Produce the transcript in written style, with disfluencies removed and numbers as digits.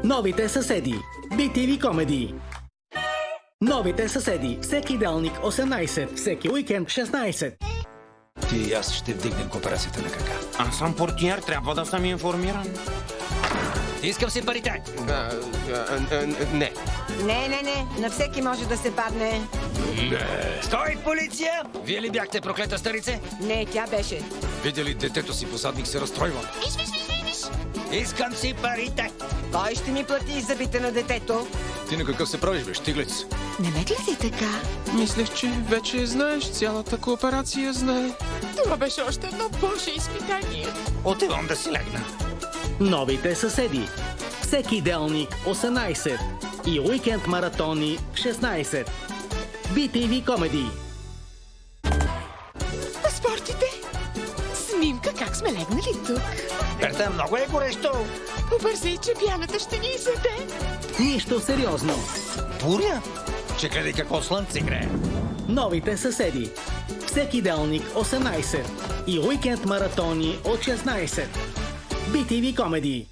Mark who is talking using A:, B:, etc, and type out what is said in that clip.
A: Новите съседи. BTV комедии. Новите съседи. Всеки делник 18, всеки уикенд 16.
B: Ти и аз ще вдигнем кооперацията на крака.
C: Аз съм портиер, трябва да съм информиран.
B: Искам си парите!
D: Не.
E: Не, на всеки може да се падне.
B: Стой, полиция! Вие ли бяхте, проклета старице?
E: Не, тя беше.
B: Видя ли детето си посадник се разстройва? Искам си парите!
E: Кой ще ми плати зъбите на детето?
B: Ти на какъв се правиш, бе, щиглец?
E: Не ме гледай така.
D: Мислех, че вече знаеш, цялата кооперация знае.
F: Това беше още едно боже изпитание.
C: Отивам да си легна.
A: Новите съседи. Всеки делник 18 и уикенд маратони 16. BTV комедии.
F: Паспортите? Снимка как сме легнали тук.
C: Берта, много е горещо.
F: Побързай, че пяната ще ни изяде.
A: Нищо сериозно.
C: Буря? Че гледай какво слънце грее.
A: Новите съседи. Всеки делник 18 и уикенд маратони от 16. BTV комедии.